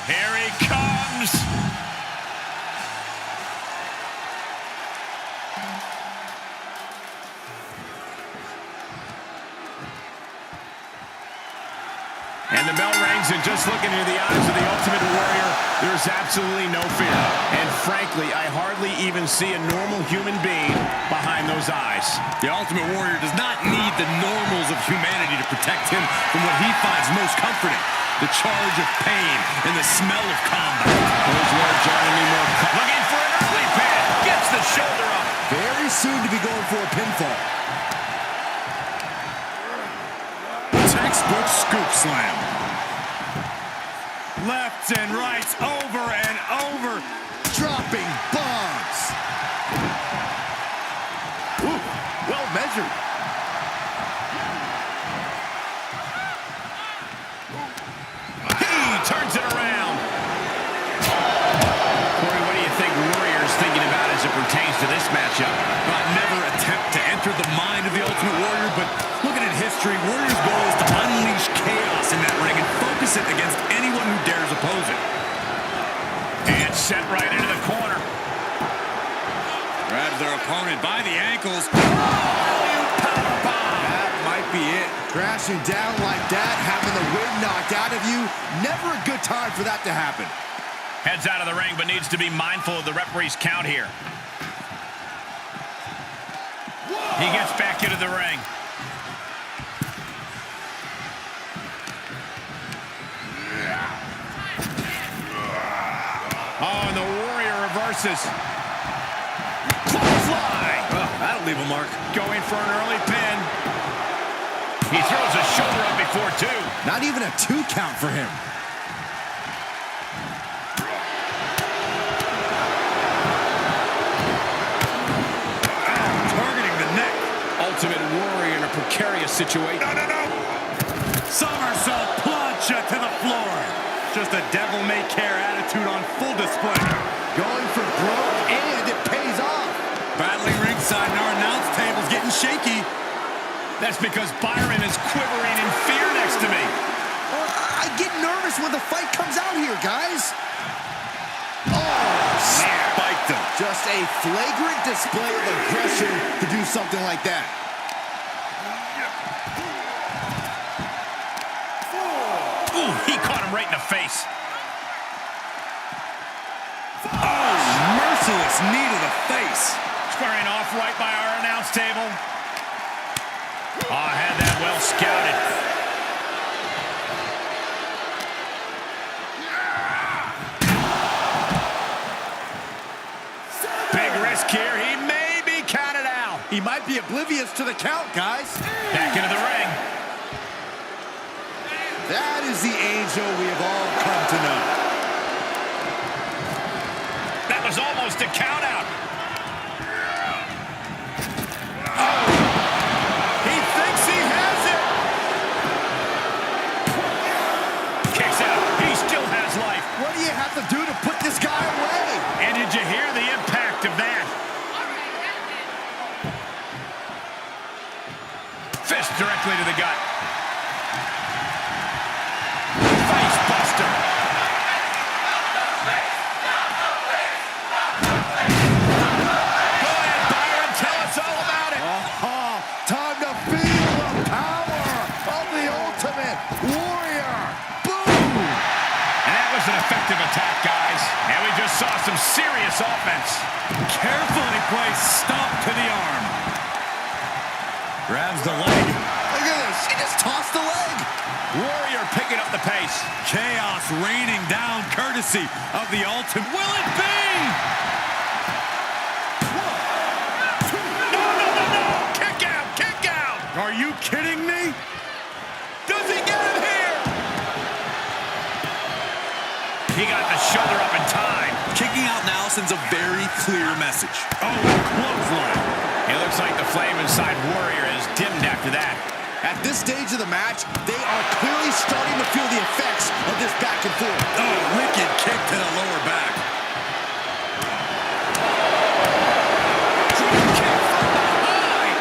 Here he comes. And the bell rings, and just looking into the eyes of the Ultimate Warrior, there's absolutely no fear. And frankly, I hardly even see a normal human being behind those eyes. The Ultimate Warrior does not need the normals of humanity to protect him from what he finds most comforting. The charge of pain and the smell of combat. Those words are me more. Looking for an early pin. Gets the shoulder up. Very soon to be going for a pinfall. Textbook scoop slam. Lefts and rights over and over. Dropping bombs. Ooh, well measured. He turns it around. Corey, what do you think Warrior's thinking about as it pertains to this matchup? I'd never attempt to enter the mind of the Ultimate Warrior, but looking at history, Warrior's goal is to unleash chaos in that ring and focus it against anyone who dares oppose it. And set right into the corner. Grabs their opponent by the ankles. That might be it. Crashing down like that, having the wind knocked out of you, never a good time for that to happen. Heads out of the ring, but needs to be mindful of the referee's count here. He gets back into the ring. Oh, and the Warrior reverses. Clothesline. Oh, that'll leave a mark. Going for an early pin. He throws his shoulder up before two. Not even a 2 count for him. Targeting the neck. Ultimate Warrior in a precarious situation. No. Somersault plunge to the floor. Just a devil-may-care attitude on full display. Going for broke, and it pays off. Battling ringside, and our announce table's getting shaky. That's because Byron is quivering in fear next to me. I get nervous when the fight comes out here, guys. Oh, Spiked him. just a flagrant display of aggression to do something like that. Ooh, he caught him right in the face. Oh, merciless knee to the face. Squaring off right by our announce table. Oh, had that well scouted. Big risk here. He may be counted out. He might be oblivious to the count, guys. Back into the ring. That is the angel we have all come to know. That was almost a count out. He thinks he has it. Kicks out. He still has life. What do you have to do to put this guy away? And did you hear the impact of that? Fist directly to the gut. Face buster. Go ahead, Byron. Tell us all about it. Time to feel the power of the Ultimate Warrior. Boom! And that was an effective attack, guys. And we just saw some serious offense. Carefully placed stomp to the arm. Grabs the leg. Look at this. He just tossed the leg. Warrior picking up the pace. Chaos raining down courtesy of the Ultimate. Will it be? No. Kick out. Kick out. Are you kidding me? Does he get him here? He got the shoulder up in time. Kicking out now sends a very clear message. Oh, clothesline. It looks like the flame inside Warrior is dimmed after that. At this stage of the match, they are clearly starting to feel the effects of this back and forth. Oh, wicked kick to the lower back. Drop kick from behind.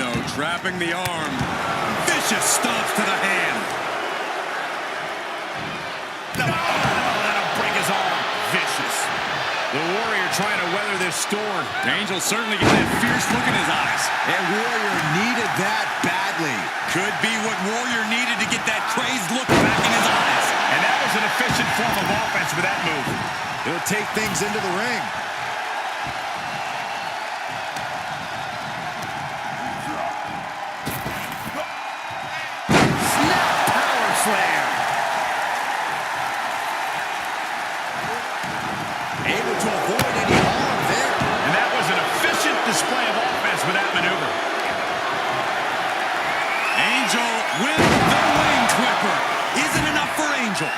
no, trapping the arm. Vicious stomps to the hand. Oh, that'll break his arm. Vicious. The Warrior trying to weather this storm. Angel certainly getting that fierce look in his eyes. And Warrior needed that badly. Could be what Warrior needed to get that crazed look back in his eyes. And that was an efficient form of offense with that move. He'll take things into the ring. Snap power slam. Able to avoid any harm there. And that was an efficient display of offense with that maneuver. Angel with the wing clipper. Isn't enough for Angel.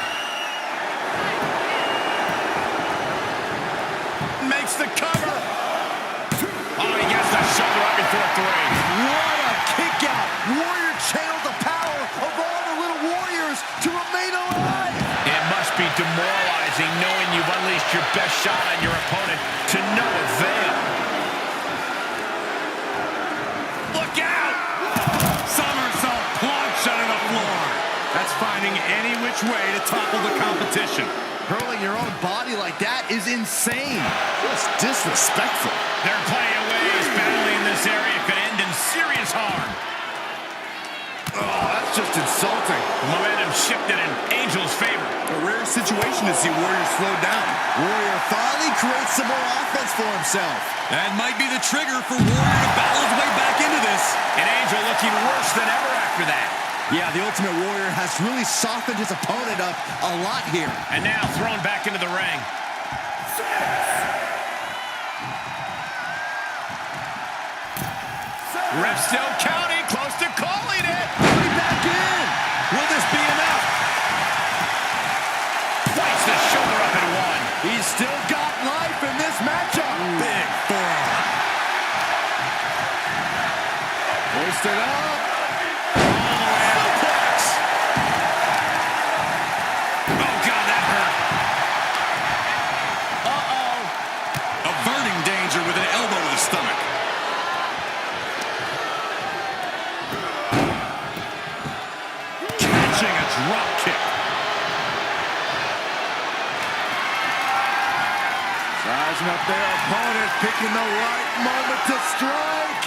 Makes the cover. Oh, he gets the shoulder up before 3. What a kick out. Warrior channeled the power of all the little warriors to remain alive. It must be demoralizing knowing you've unleashed your best shot on your opponent to no avail. Look out! Somersault plunge out of the floor. That's finding any which way to topple the competition. Hurling your own body like that is insane. Just disrespectful. There are plenty of ways battling in this area could end in serious harm. Oh, that's just insulting. Momentum shifted in Angel's favor. A rare situation to see Warrior slow down. Warrior finally creates some more offense for himself. That might be the trigger for Warrior to battle his way back into this. And Angel looking worse than ever after that. Yeah, the Ultimate Warrior has really softened his opponent up a lot here. And now thrown back into the ring. Ref still counting, close to calling it. Putting back in. Will this be enough? Placed the shoulder up and 1. He's still got life in this matchup. Big forearm. Hoisted up. Oh, God, that hurt. Averting danger with an elbow to the stomach. Catching a drop kick. Sizing up their opponent, picking the right moment to strike.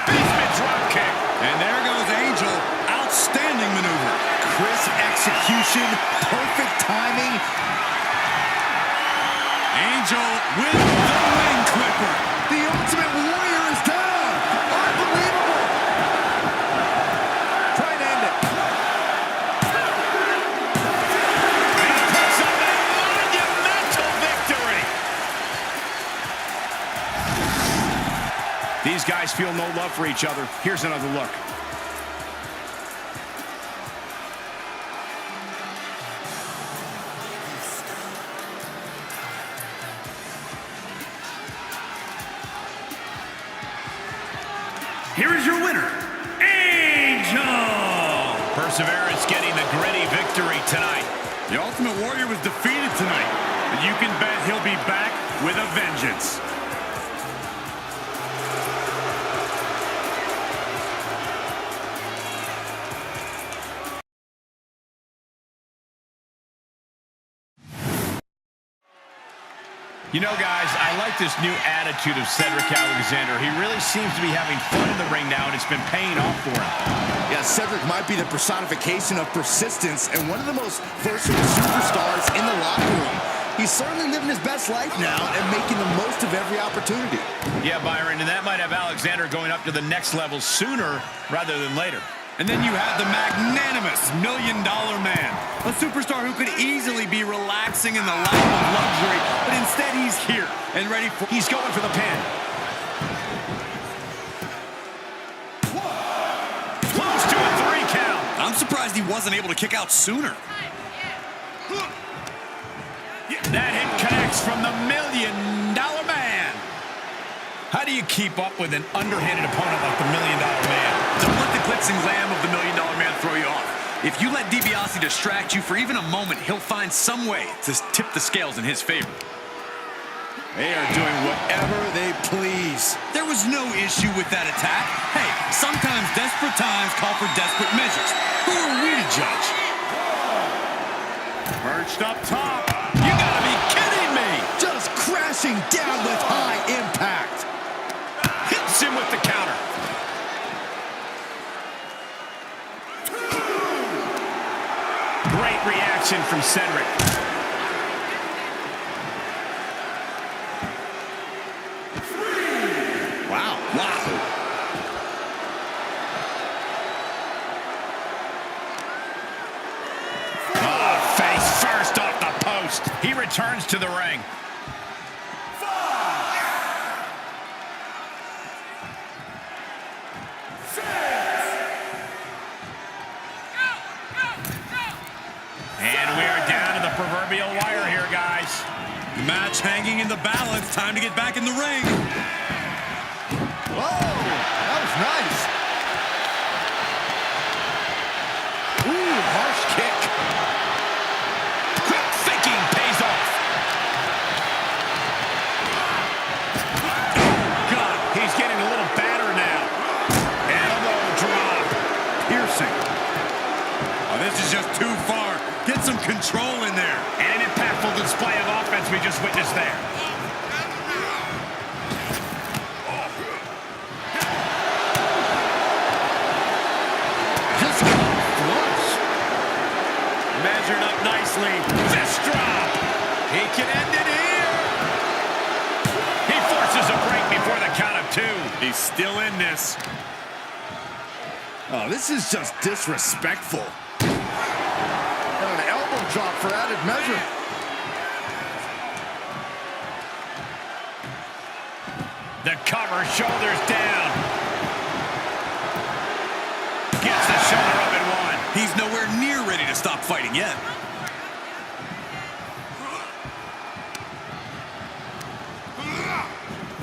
Basement drop kick. And there goes Angel. Outstanding maneuver. Crisp execution, perfect timing. Angel with the wing clipper. The Ultimate Warrior is down. Unbelievable. Try and end it. And he puts up a monumental victory. These guys feel no love for each other. Here's another look. Here is your winner, Angel! Perseverance getting the gritty victory tonight. The Ultimate Warrior was defeated tonight, but you can bet he'll be back with a vengeance. You know, guys, I like this new attitude of Cedric Alexander. He really seems to be having fun in the ring now, and it's been paying off for him. Yeah, Cedric might be the personification of persistence and one of the most versatile superstars in the locker room. He's certainly living his best life now and making the most of every opportunity. Yeah, Byron, and that might have Alexander going up to the next level sooner rather than later. And then you have the magnanimous $1 Million Man, a superstar who could easily be relaxing in the lap of luxury, but instead he's here and ready for... He's going for the pin. Close to a 3 count. I'm surprised he wasn't able to kick out sooner. That hit connects from the $1 Million Man. How do you keep up with an underhanded opponent like the $1 Million Man? Don't let the glitz and glam of the $1 Million Man throw you off. If you let DiBiase distract you for even a moment, he'll find some way to tip the scales in his favor. They are doing whatever they please. There was no issue with that attack. Hey, sometimes desperate times call for desperate measures. Who are we to judge? Perched up top. You gotta be kidding me! Just crashing down with high impact. Hits him with the counter. Great reaction from Cedric. Wow. Oh, face first off the post. He returns to the ring. And we are down to the proverbial wire here, guys. The match hanging in the balance. Time to get back in the ring. Whoa, that was nice. Ooh, harsh kick. Quick thinking pays off. God, he's getting a little battered now. Elbow drop. Piercing. Oh, this is just too far. Get some control in there. And an impactful display of offense we just witnessed there. Just got flush. Measured up nicely. Fist drop. He can end it here. He forces a break before the count of two. He's still in this. Oh, this is just disrespectful. And an elbow drop for added measure. The cover, shoulders down. Gets the shoulder up and one. He's nowhere near ready to stop fighting yet.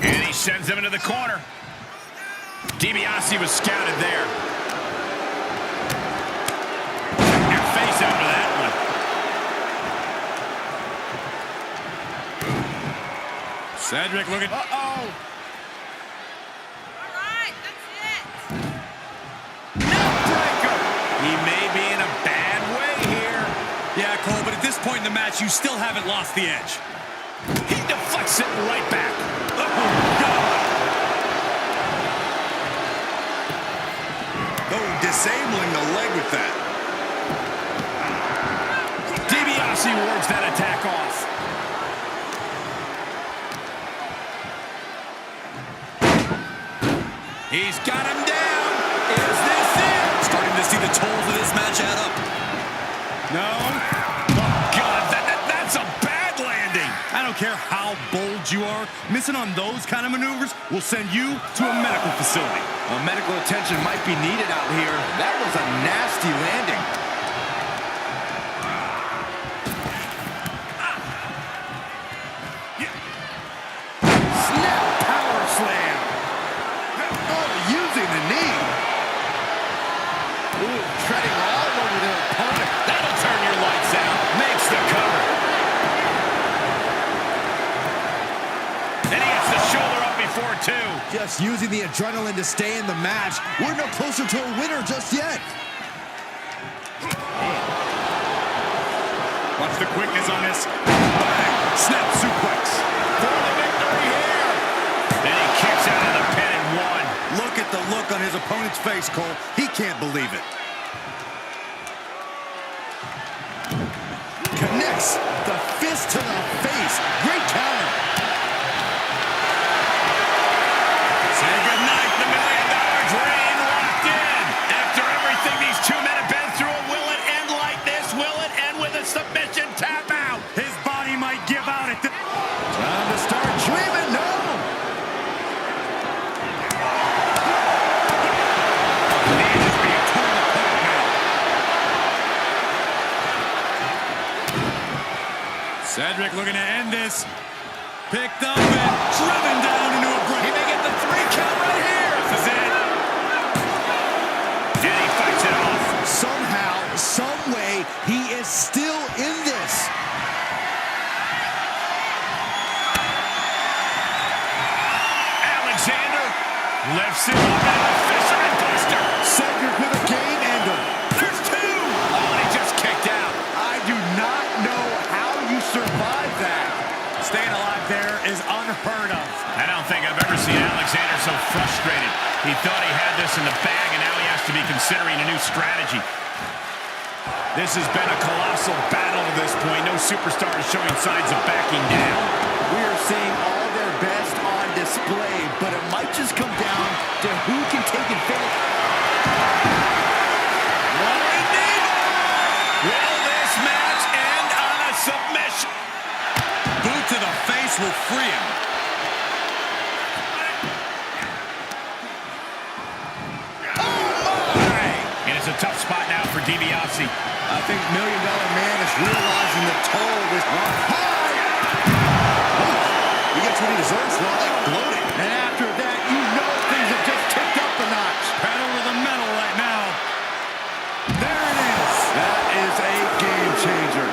And he sends him into the corner. DiBiase was scouted there. Your face out of that one. Cedric looking. Uh-oh. He may be in a bad way here. Yeah, Cole, but at this point in the match, you still haven't lost the edge. He deflects it right back. Oh, disabling the leg with that. DiBiase wards that attack off. He's got him down. Is this it? Starting to see the tolls of this match add up. No. Oh, God, that's a bad landing. I don't care how bold you are, missing on those kind of maneuvers will send you to a medical facility. Well, medical attention might be needed out here. That was a nasty landing. Snap power slam. Oh, using the knee. Ooh, treading all over their opponent. That'll turn your lights out. Makes the cover. And he gets the shoulder up before two. Just using the adrenaline to stay in the match. We're no closer to a winner just yet. Watch the quickness on this. Bang! Snap suplex. For the victory here. And he kicks out of the pin and one. Look at the look on his opponent's face, Cole. He can't believe it. Connects the fist to the face. Great counter. Say goodnight, the $1 million dream locked in. After everything these two men have been through, will it end like this? Will it end with a submission tap out? His body might give out at the... Time to start dreaming. No. Nash is being torn apart now. Cedric looking to end this. Picked up and driven down into a break. He may get the 3 count right here. This is it. And he fights it off. Somehow, some way, he is still in this. Lifts it up and a fisherman buster. Cedric with a game ender. There's two. Oh, and he just kicked out. I do not know how you survive that. Staying alive there is unheard of. I don't think I've ever seen Alexander so frustrated. He thought he had this in the bag, and now he has to be considering a new strategy. This has been a colossal battle to this point. No superstar is showing signs of backing down. We are seeing all their best on display, but it might just come down to who can take advantage. Will this match end on a submission? Boot to the face will free him. And it's a tough spot now for DiBiase. I think $1 Million Man is realizing the toll this one. He gets what he deserves, like gloating. And after that, you know things have just ticked up a notch. Pedal to the metal right now. There it is. That is a game changer.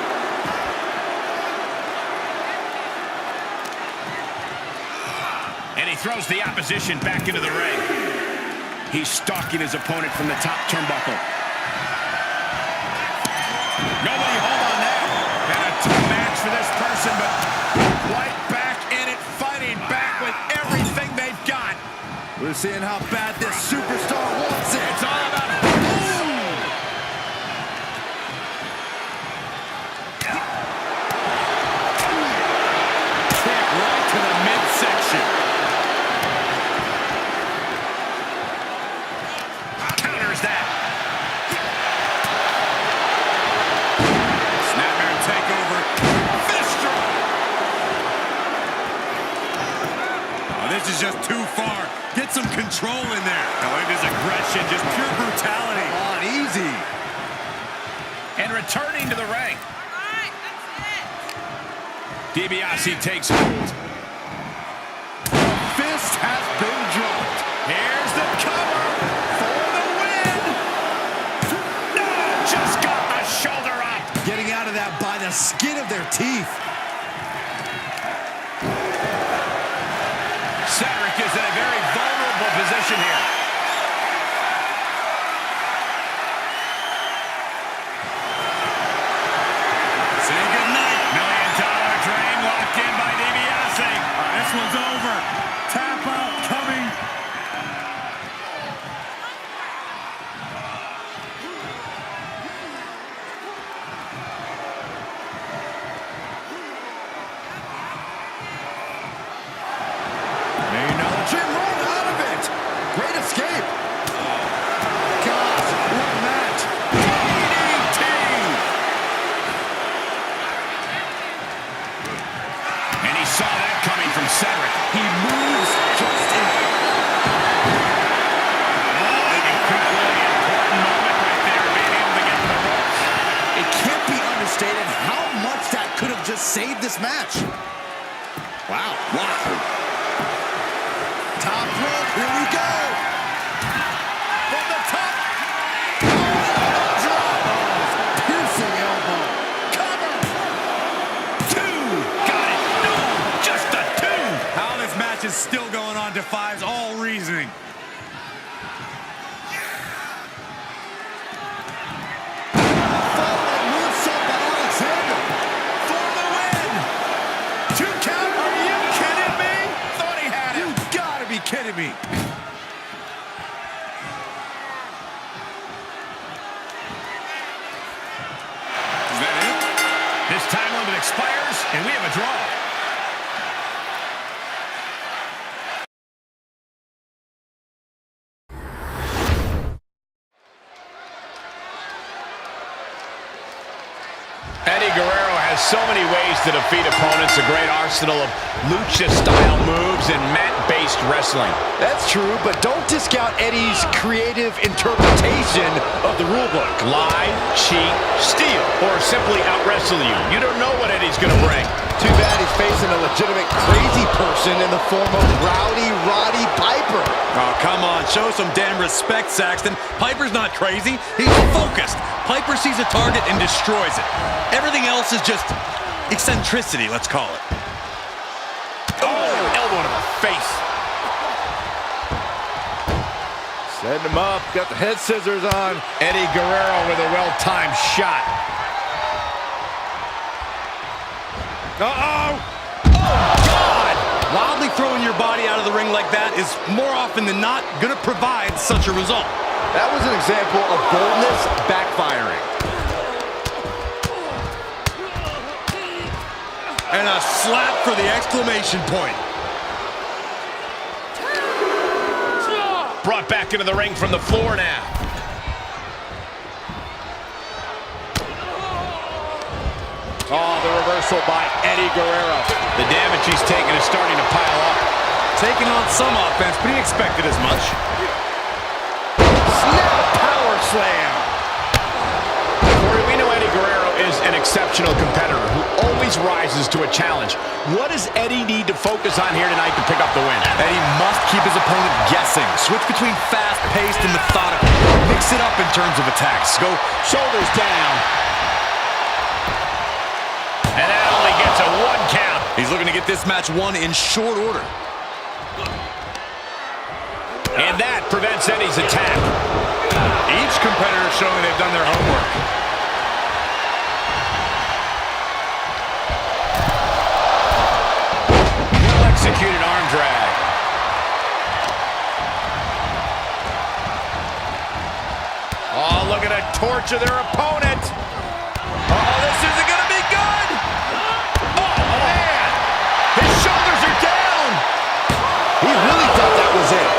And he throws the opposition back into the ring. He's stalking his opponent from the top turnbuckle. Nobody home on that. And a tough match for this person, but right back in it, fighting back with everything they've got. We're seeing how bad this superstar wants it. It's all about Kick right to the midsection. counters that. Snapmare takeover. Fist drop. Oh, this is just too far. Get some control in there. Oh, it is aggression, just pure brutality. Come on, easy. And returning to the ring. DiBiase takes hold. Fist has been dropped. Here's the cover for the win. No, just got the shoulder up. Getting out of that by the skin of their teeth. Cedric is in a very vulnerable position here. Say goodnight. $1 Million Dream locked in by DiBiase. This one's over. Tap out coming. Jim rolled out of it. Great escape. Gosh, what a match. DDT. And he saw that coming from Cedric. He moves just in. Incredibly important moment right there, being able to get to the ropes. It can't be understated how much that could have just saved this match. Wow. Top rope, here we go. From the top. Drop. Piercing elbow. Cover. Two. Got it. No, just a two. How this match is still going on defies all reasoning. Following moonsault by Alexander. For the win. 2 count. Are you kidding me? Thought he had it. You gotta be kidding me. Is that it? This time limit expires, and we have a draw. Guerrero has so many ways to defeat opponents, a great arsenal of lucha-style moves and mat-based wrestling. That's true, but don't discount Eddie's creative interpretation of the rulebook. Lie, cheat, steal, or simply out-wrestle you. You don't know what Eddie's going to bring. Too bad he's facing a legitimate crazy person in the form of Rowdy Roddy Piper. Oh, come on. Show some damn respect, Saxton. Piper's not crazy. He's focused. Piper sees a target and destroys it. Everything else is just eccentricity, let's call it. Oh, elbow to the face. Setting him up, got the head scissors on. Eddie Guerrero with a well-timed shot. Uh-oh! Oh, God! Wildly throwing your body out of the ring like that is more often than not going to provide such a result. That was an example of boldness backfiring. And a slap for the exclamation point. Brought back into the ring from the floor now. Oh, the reversal by Eddie Guerrero. The damage he's taken is starting to pile up. Taking on some offense, but he expected as much. Snap power slam. Corey, we know Eddie Guerrero is an exceptional competitor who always rises to a challenge. What does Eddie need to focus on here tonight to pick up the win? Eddie must keep his opponent guessing. Switch between fast-paced and methodical. Mix it up in terms of attacks. Go Shoulders down. And that only gets a 1 count. He's looking to get this match won in short order. And that prevents Eddie's attack. Each competitor showing they've done their homework. Well-executed arm drag. Oh, look at a torch of their opponent. Oh, this isn't going to be good. Oh, man. His shoulders are down. He really thought that was it.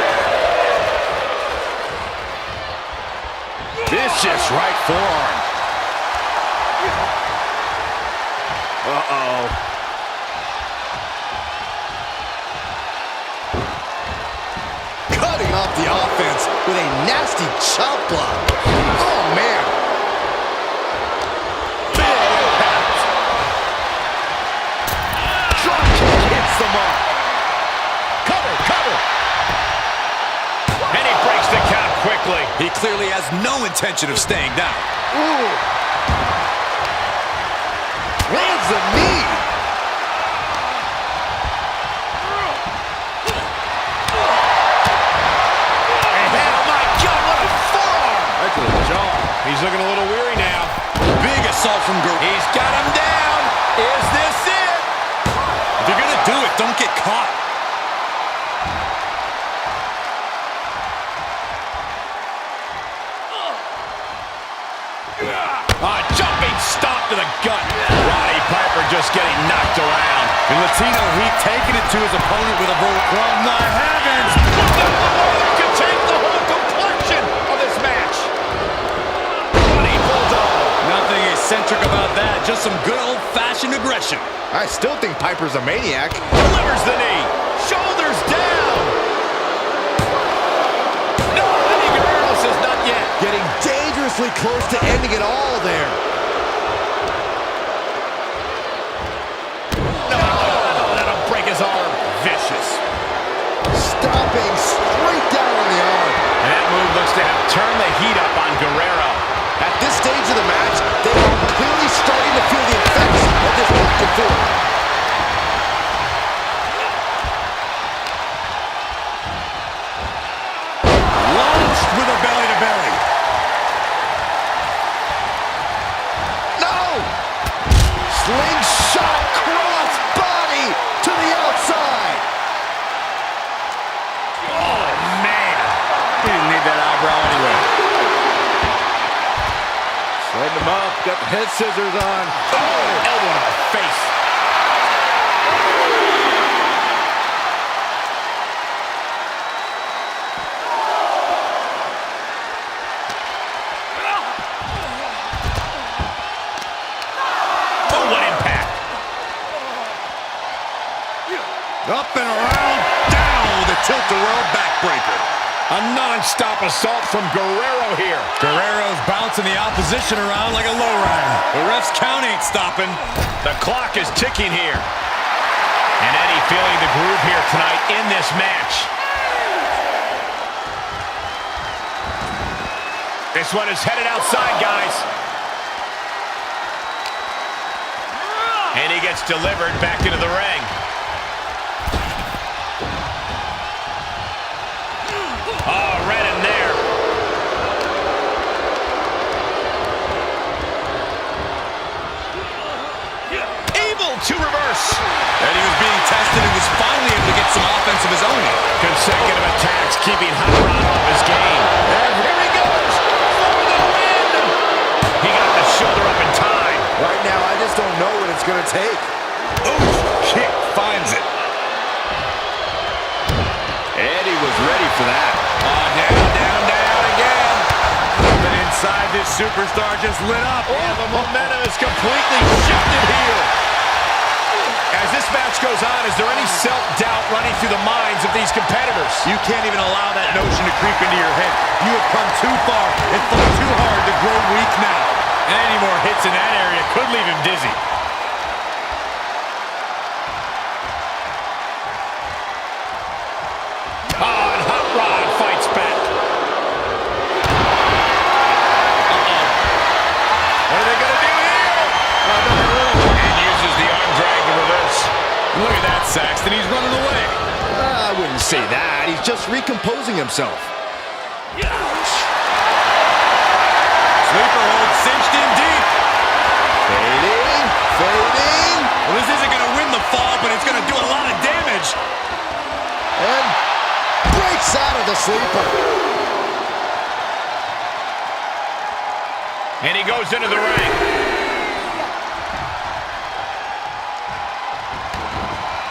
Vicious right forearm. Uh-oh. Cutting off the offense with a nasty chop block. Oh, man. Big impact. Drop kick hits the mark. Cover, cover. And he breaks the count quickly. He clearly has no intention of staying down. Ooh. Lands the knee. Oh, my God, what a forearm. Right to the jaw. He's looking a little weary now. Big assault from Guerrero. He's got him down. Is this it? If you're going to do it, don't get caught. A jumping stomp to the gut. Roddy Piper just getting knocked around. And Latino Heat taking it to his opponent with a bullet from the heavens. That could change the whole complexion of this match. Bloody bulldog. Nothing eccentric about that. Just some good old-fashioned aggression. I still think Piper's a maniac. Delivers the knee. Shoulders down. No, Eddie Guerrero says not yet. Getting dangerously close to ending it all there. No, that'll break his arm. Vicious. Stomping straight down on the arm. And that move looks to have turned the heat up on Guerrero. At this stage of the match, they are clearly starting to feel the effects of this back and forth. Launched with a belly-to-belly. No! Slingshot cross body to the outside. Oh, man. He didn't need that eyebrow anyway. Setting him up, got the head scissors on. Oh, elbow to the face. Oh, what impact. Up and around, down with a tilt-a-whirl backbreaker. A non-stop assault from Guerrero here. Guerrero's bouncing the opposition around like a lowrider. The ref's count ain't stopping. The clock is ticking here. And Eddie feeling the groove here tonight in this match. This one is headed outside, guys. And he gets delivered back into the ring. Oh, right in there. of his own. Consecutive attacks, keeping Hot Rod off his game. And here he goes for the win. He got the shoulder up in time. Right now, I just don't know what it's going to take. Ooh, kick finds it. Eddie was ready for that. Oh, down again. But inside, this superstar just lit up. And the momentum is completely shifted here. As this match goes on, is there any self-doubt running through the minds of these competitors? You can't even allow that notion to creep into your head. You have come too far and fought too hard to grow weak now. Any more hits in that area could leave him dizzy. Oh, and Hot Rod fights back. What are they going to do here? And uses the arm drag to reverse. Look at that, Saxton. He's running away. I wouldn't say that. He's just recomposing himself. Sleeper hold cinched in deep. Fading. Well, this isn't going to win the fall, but it's going to do a lot of damage. And breaks out of the sleeper. And he goes into the ring.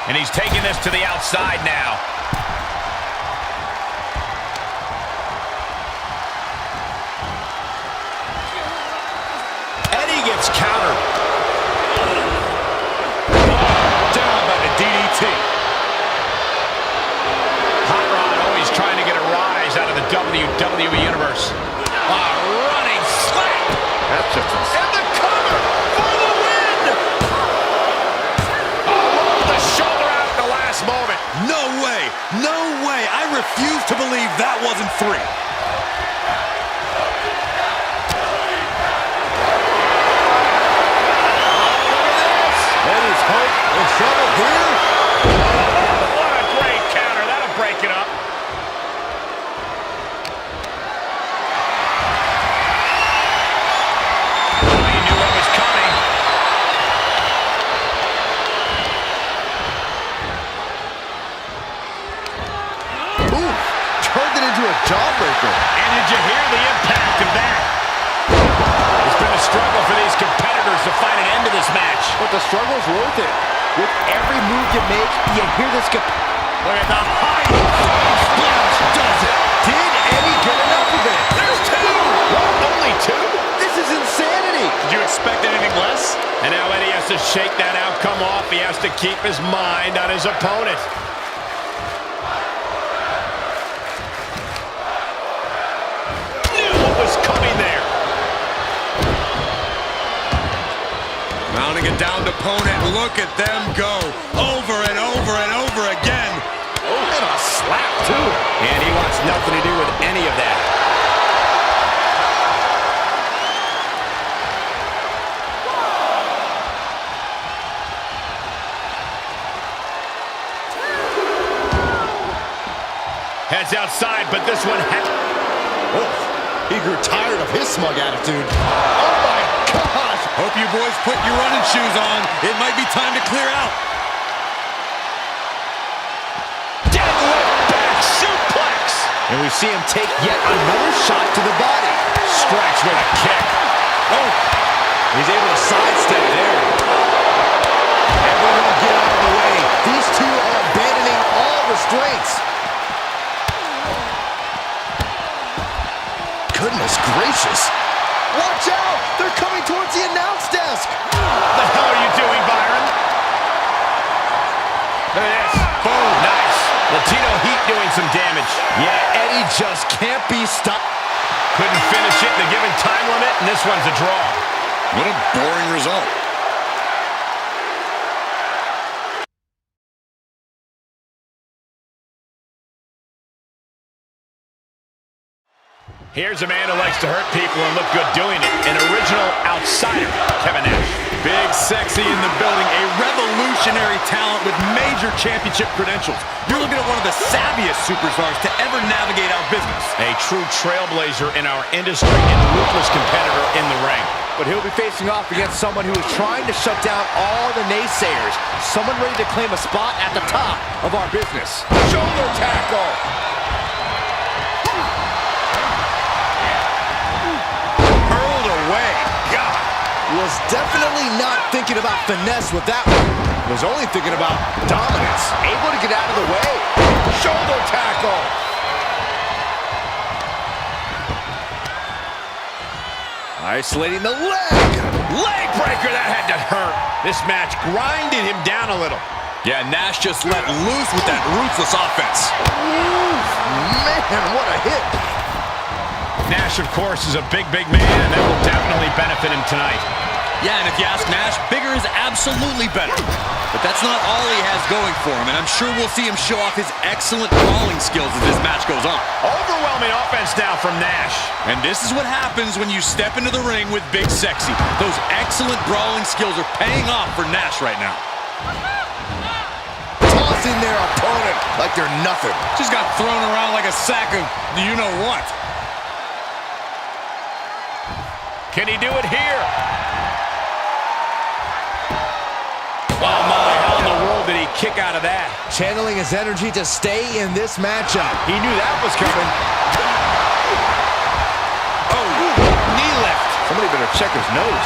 And he's taking this to the outside now. Eddie gets countered. Down by the DDT. Hot Rod always trying to get a rise out of the WWE Universe. Running slap. That's just And the cover for the win. Rolled the shoulder out at the last moment. No way. No way. I refuse to believe that wasn't 3. Eddie's hope in trouble here. What a great counter. That'll break it up. He knew what was coming. Ooh, turned it into a jawbreaker. And did you hear the impact of that? It's been a struggle for these competitors to find an end to this match. But the struggle's worth it. With every move you make, you hear this. Look at the high Splash does it. Did Eddie get enough of it? There's 2. What? Only 2? This is insanity. Did you expect anything less? And now Eddie has to shake that outcome off. He has to keep his mind on his opponent. Knew what was coming there. Mounting a downed opponent. Look at them go. Over and over and over again. Oh, and a slap, too. And he wants nothing to do with any of that. Heads outside, but this one Oh, he grew tired of his smug attitude. Oh, my gosh. Hope you boys put your running shoes on. It might be time to clear out. deadlift back suplex. And we see him take yet another shot to the body. Strikes with a kick. Oh, he's able to sidestep there. Everyone get out of the way. These two are abandoning all restraints. Goodness gracious. Watch out! They're coming towards the announce desk. What the hell are you doing, Byron? Look at this. Boom. Nice. Latino Heat doing some damage. Yeah, Eddie just can't be stopped. Couldn't finish it in the given time limit, and this one's a draw. What a boring result. Here's a man who likes to hurt people and look good doing it. An original outsider, Kevin Nash. Big sexy in the building. A revolutionary talent with major championship credentials. You're looking at one of the savviest superstars to ever navigate our business. A true trailblazer in our industry and ruthless competitor in the ring. but he'll be facing off against someone who is trying to shut down all the naysayers. Someone ready to claim a spot at the top of our business. Shoulder tackle. Hurled away. God. Was definitely not thinking about finesse with that one. Was only thinking about dominance. Able to get out of the way. Shoulder tackle. Isolating the leg. Leg breaker, that had to hurt. This match grinded him down a little. Yeah, Nash just let loose with that ruthless offense. Man, what a hit. Nash, of course, is a big man, and that will definitely benefit him tonight. Yeah, and if you ask Nash, bigger is absolutely better. But that's not all he has going for him, and I'm sure we'll see him show off his excellent brawling skills as this match goes on. Overwhelming offense now from Nash. And this is what happens when you step into the ring with Big Sexy. Those excellent brawling skills are paying off for Nash right now. Tossing their opponent like they're nothing. Just got thrown around like a sack of you-know-what. Can he do it here? Oh my, how in the world did he kick out of that? Channeling his energy to stay in this matchup. He knew that was coming. Oh, knee lift. Somebody better check his nose.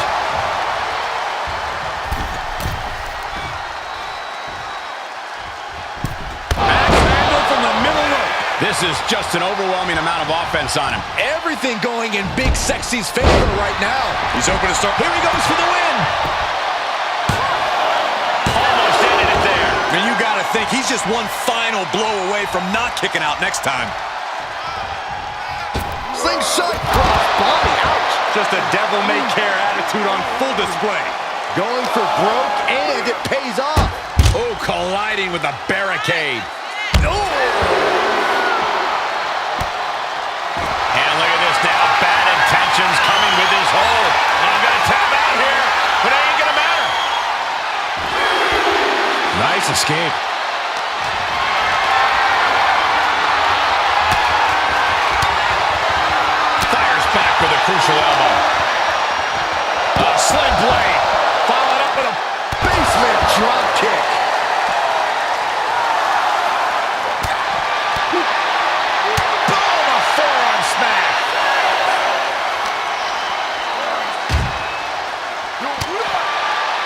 Axe handle from the middle rope. This is just an overwhelming amount of offense on him. Everything going in Big Sexy's favor right now. He's open to start. Here he goes for the win. Almost ended it there. And you got to think he's just one final blow away from not kicking out next time. Slingshot cross body. Ouch. Just a devil-may-care attitude on full display. Going for broke, and it pays off. Oh, colliding with the barricade. Oh! And look at this now. Bad intentions coming with his hold. I'm going to tap out here, but it ain't going to matter. Nice escape. Fires back with a crucial elbow. A slim blade. Followed up with a Basement drop kick. boom, a forearm smash.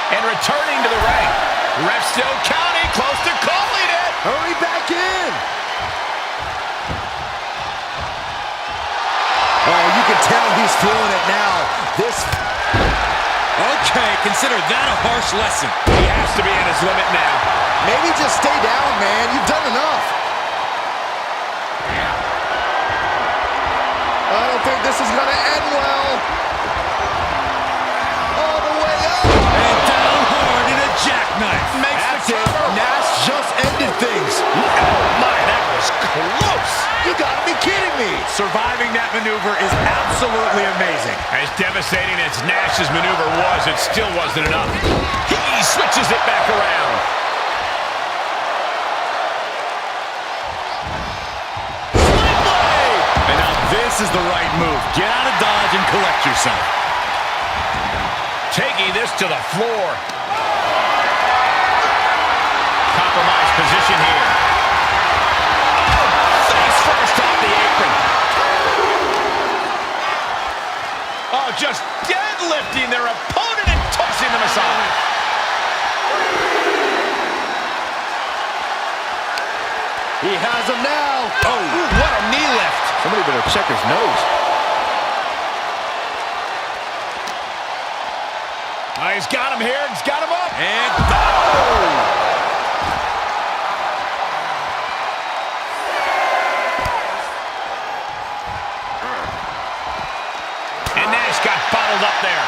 And returning to the ring. Ref still counting, close to calling it. Hurry back in. Oh, you can tell he's feeling it now. This... Okay, consider that a harsh lesson. He has to be at his limit now. Maybe just stay down, man. You've done enough. I don't think this is going to end well. All the way up. And down hard in a jackknife. Makes That's the it. cover. Nash just ended things. Oh my, that was close. You gotta be kidding me. Surviving that maneuver is absolutely amazing. As devastating as Nash's maneuver was, it still wasn't enough. He switches it back around. Sling blade! And now this is the right move. Get out of dodge and collect yourself. Taking this to the floor. Compromised position here. Face first off the apron. Oh, just deadlifting their opponent and tossing them aside. He has him now. Oh, what a knee lift. Somebody better check his nose. Oh, he's got him here. He's got him up. And And Nash got bottled up there.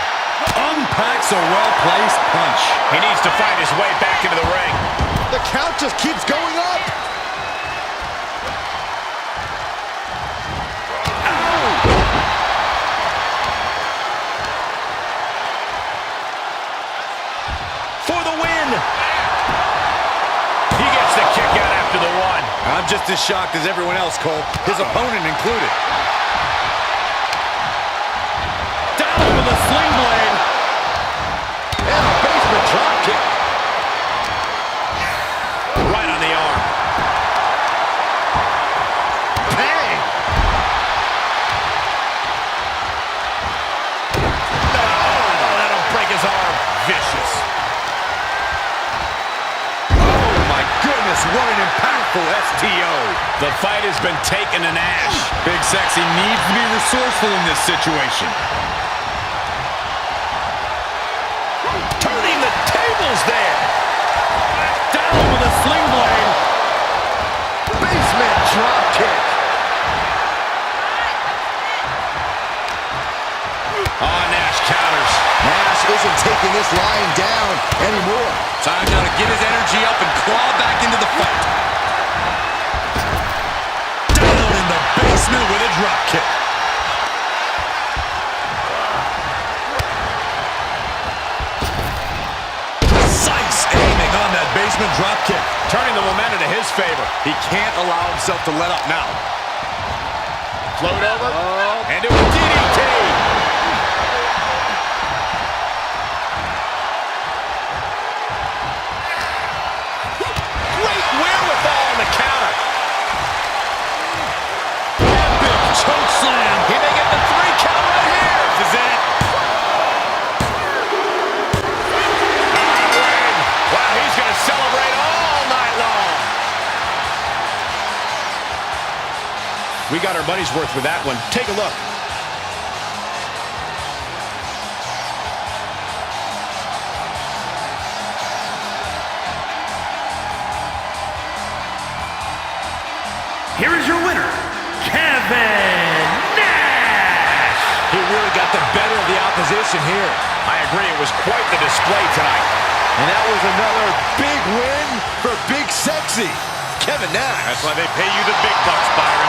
unpacks a well-placed punch. He needs to find his way back into the ring. The count just keeps going up. For the win. He gets the kick out after the one. I'm just as shocked as everyone else, Cole, his opponent included. Down with a sling blade. powerful STO. The fight has been taken to Nash. Big Sexy needs to be resourceful in this situation. Turning the tables there. Down with a sling blade. Basement drop kick. Oh, Nash counters. Nash isn't taking this lying down anymore. Time now to get his energy up and claw back into the fight. Down in the basement with a drop kick. Precise aiming on that basement drop kick. Turning the momentum to his favor. He can't allow himself to let up now. Float over. And it was DDT. Great wherewithal on the counter. Big choke slam. He may get the 3 count right here. This is it. Wow, he's going to celebrate all night long. We got our money's worth with that one. Take a look. Here is your winner, Kevin Nash. He really got the better of the opposition here. I agree, it was quite the display tonight. And that was another big win for Big Sexy. Kevin Nash. That's why they pay you the big bucks, Byron.